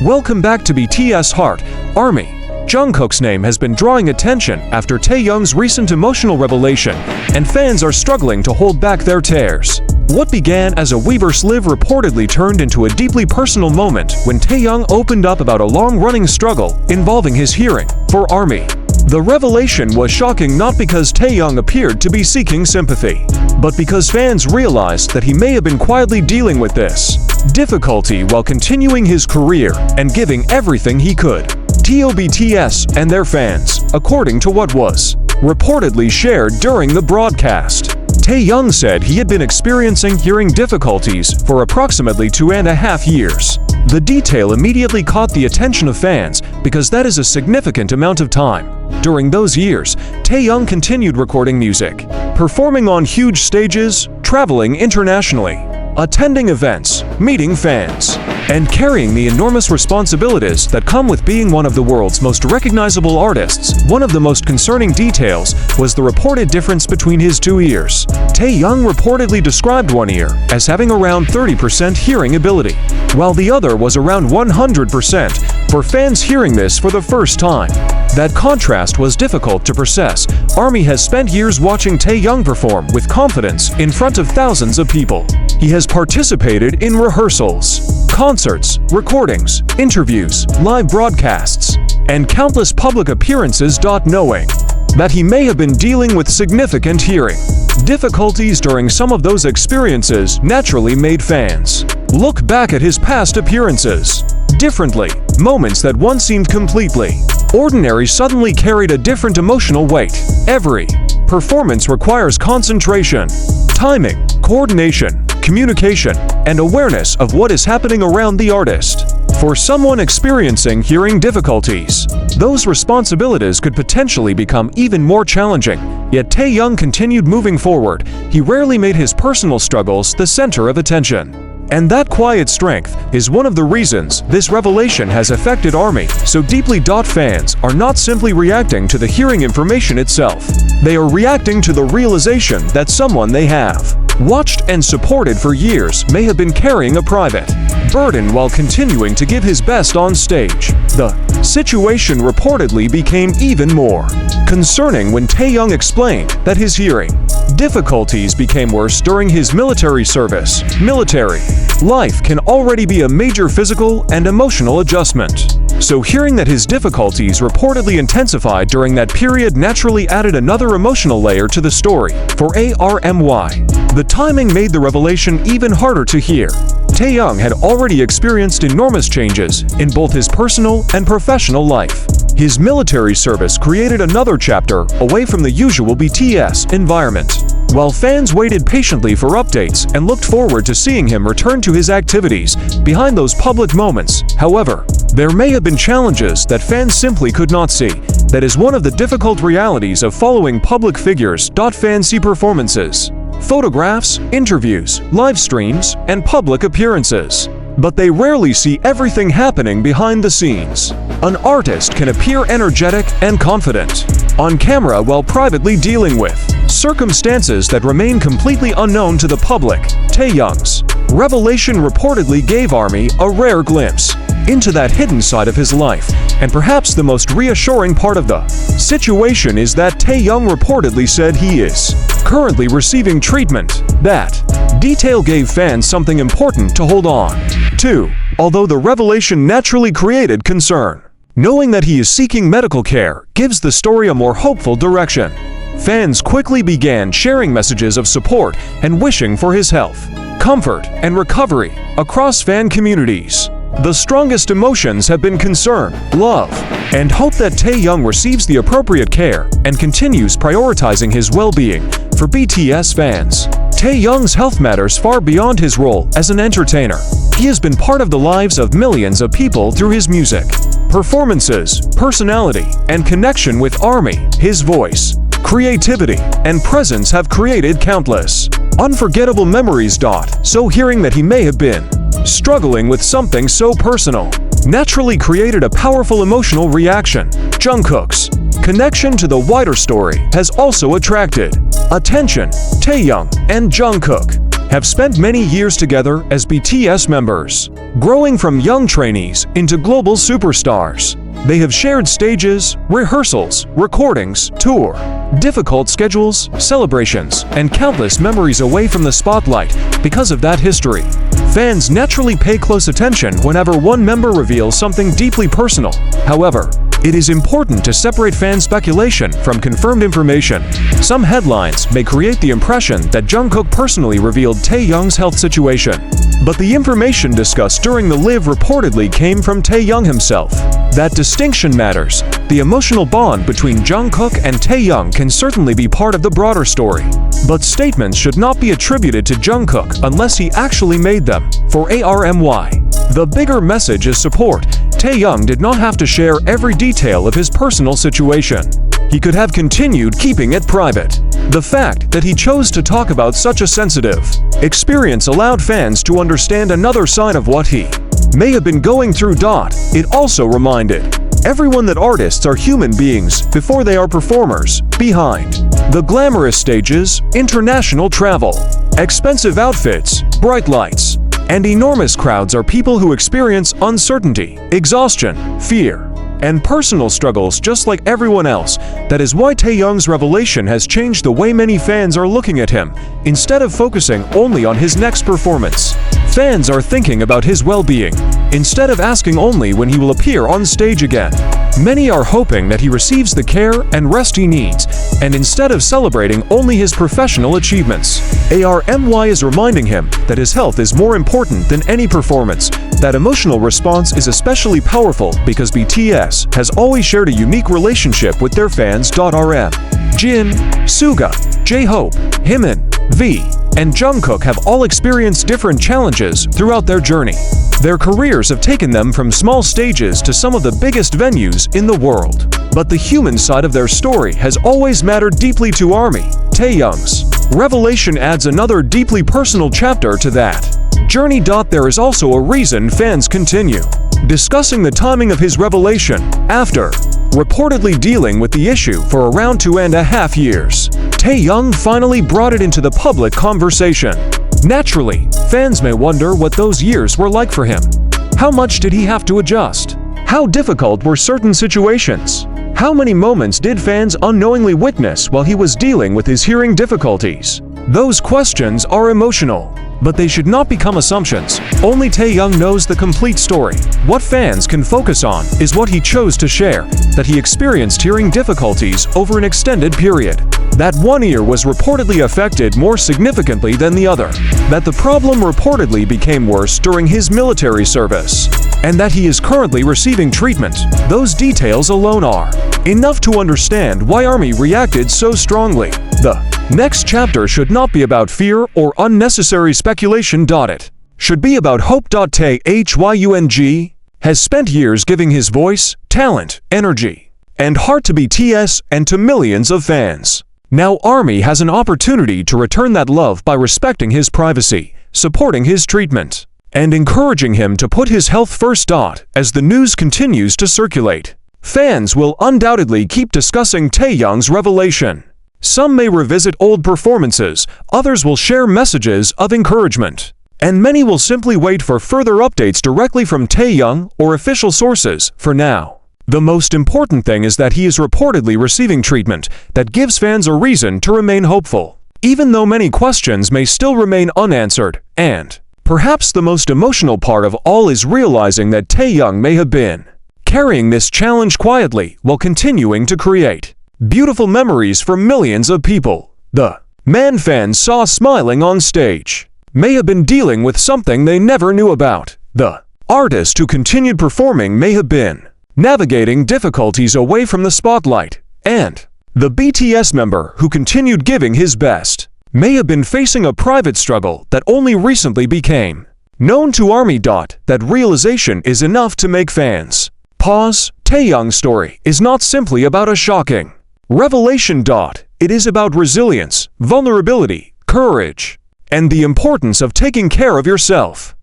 Welcome back to BTS Heart, ARMY. Jungkook's name has been drawing attention after Taehyung's recent emotional revelation, and fans are struggling to hold back their tears. What began as a Weverse live reportedly turned into a deeply personal moment when Taehyung opened up about a long-running struggle involving his hearing for ARMY. The revelation was shocking not because Taehyung appeared to be seeking sympathy, but because fans realized that he may have been quietly dealing with this difficulty while continuing his career and giving everything he could. BTS and their fans, according to what was reportedly shared during the broadcast. Taehyung said he had been experiencing hearing difficulties for approximately 2.5 years. The detail immediately caught the attention of fans because that is a significant amount of time. During those years, Taehyung continued recording music, performing on huge stages, traveling internationally, attending events, meeting fans, and carrying the enormous responsibilities that come with being one of the world's most recognizable artists. One of the most concerning details was the reported difference between his two ears. Taehyung reportedly described one ear as having around 30% hearing ability, while the other was around 100%. For fans hearing this for the first time, that contrast was difficult to process. ARMY has spent years watching Taehyung perform with confidence in front of thousands of people. He has participated in rehearsals, concerts, recordings, interviews, live broadcasts, and countless public appearances. Knowing that he may have been dealing with significant hearing difficulties during some of those experiences naturally made fans look back at his past appearances differently. Moments that once seemed completely ordinary suddenly carried a different emotional weight. Every performance requires concentration, timing, coordination, communication, and awareness of what is happening around the artist. For someone experiencing hearing difficulties, those responsibilities could potentially become even more challenging. Yet Taehyung continued moving forward. He rarely made his personal struggles the center of attention. And that quiet strength is one of the reasons this revelation has affected ARMY so deeply. Fans are not simply reacting to the hearing information itself. They are reacting to the realization that someone they have watched and supported for years may have been carrying a private burden while continuing to give his best on stage. The situation reportedly became even more concerning when Taehyung explained that his hearing difficulties became worse during his military service. Military life can already be a major physical and emotional adjustment, so hearing that his difficulties reportedly intensified during that period naturally added another emotional layer to the story. For ARMY, the timing made the revelation even harder to hear. Taehyung had already experienced enormous changes in both his personal and professional life. His military service created another chapter away from the usual BTS environment. While fans waited patiently for updates and looked forward to seeing him return to his activities behind those public moments, however, there may have been challenges that fans simply could not see. That is one of the difficult realities of following public figures. Fans see performances, photographs, interviews, live streams, and public appearances, but they rarely see everything happening behind the scenes. An artist can appear energetic and confident on camera while privately dealing with circumstances that remain completely unknown to the public. Taehyung's revelation reportedly gave ARMY a rare glimpse into that hidden side of his life, and perhaps the most reassuring part of the situation is that Taehyung reportedly said he is currently receiving treatment. That detail gave fans something important to hold on to, although the revelation naturally created concern. Knowing that he is seeking medical care gives the story a more hopeful direction. Fans quickly began sharing messages of support and wishing for his health, comfort, and recovery across fan communities. The strongest emotions have been concern, love, and hope that Taehyung receives the appropriate care and continues prioritizing his well-being. For BTS fans, Taehyung's health matters far beyond his role as an entertainer. He has been part of the lives of millions of people through his music, performances, personality, and connection with ARMY. His voice, creativity, and presence have created countless unforgettable memories. So hearing that he may have been struggling with something so personal naturally created a powerful emotional reaction. Jungkook's connection to the wider story has also attracted attention. Taehyung and Jungkook have spent many years together as BTS members, growing from young trainees into global superstars. They have shared stages, rehearsals, recordings, tour, difficult schedules, celebrations, and countless memories away from the spotlight. Because of that history, fans naturally pay close attention whenever one member reveals something deeply personal. However, it is important to separate fan speculation from confirmed information. Some headlines may create the impression that Jungkook personally revealed Taehyung's health situation, but the information discussed during the live reportedly came from Taehyung himself. That distinction matters. The emotional bond between Jungkook and Taehyung can certainly be part of the broader story, but statements should not be attributed to Jungkook unless he actually made them. For ARMY, the bigger message is support. Taehyung did not have to share every detail of his personal situation. He could have continued keeping it private. The fact that he chose to talk about such a sensitive experience allowed fans to understand another side of what he may have been going through. It also reminded everyone that artists are human beings before they are performers. Behind the glamorous stages, international travel, expensive outfits, bright lights, and enormous crowds are people who experience uncertainty, exhaustion, fear, and personal struggles just like everyone else. That is why Taehyung's revelation has changed the way many fans are looking at him. Instead of focusing only on his next performance, fans are thinking about his well-being, instead of asking only when he will appear on stage again. Many are hoping that he receives the care and rest he needs, and instead of celebrating only his professional achievements. ARMY is reminding him that his health is more important than any performance. That emotional response is especially powerful because BTS has always shared a unique relationship with their fans. Jin, Suga, J-Hope, Jimin, V, and Jungkook have all experienced different challenges throughout their journey. Their careers have taken them from small stages to some of the biggest venues in the world. But the human side of their story has always mattered deeply to ARMY. Taehyung's revelation adds another deeply personal chapter to that journey. There is also a reason fans continue discussing the timing of his revelation. After reportedly dealing with the issue for around 2.5 years, Taehyung finally brought it into the public conversation. Naturally, fans may wonder what those years were like for him. How much did he have to adjust? How difficult were certain situations? How many moments did fans unknowingly witness while he was dealing with his hearing difficulties? Those questions are emotional, but they should not become assumptions. Only Taehyung knows the complete story. What fans can focus on is what he chose to share, that he experienced hearing difficulties over an extended period, that one ear was reportedly affected more significantly than the other, that the problem reportedly became worse during his military service, and that he is currently receiving treatment. Those details alone are enough to understand why ARMY reacted so strongly. The next chapter should not be about fear or unnecessary speculation. It should be about hope. Taehyung has spent years giving his voice, talent, energy, and heart to BTS and to millions of fans. Now ARMY has an opportunity to return that love by respecting his privacy, supporting his treatment, and encouraging him to put his health first. As the news continues to circulate, fans will undoubtedly keep discussing Taehyung's revelation. Some may revisit old performances, others will share messages of encouragement, and many will simply wait for further updates directly from Taehyung or official sources. For now, the most important thing is that he is reportedly receiving treatment that gives fans a reason to remain hopeful, even though many questions may still remain unanswered. And perhaps the most emotional part of all is realizing that Taehyung may have been carrying this challenge quietly while continuing to create beautiful memories for millions of people. The man fans saw smiling on stage may have been dealing with something they never knew about. The artist who continued performing may have been navigating difficulties away from the spotlight, and the BTS member who continued giving his best may have been facing a private struggle that only recently became known to ARMY. That realization is enough to make fans pause. Taehyung's story is not simply about a shocking revelation. It is about resilience, vulnerability, courage, and the importance of taking care of yourself.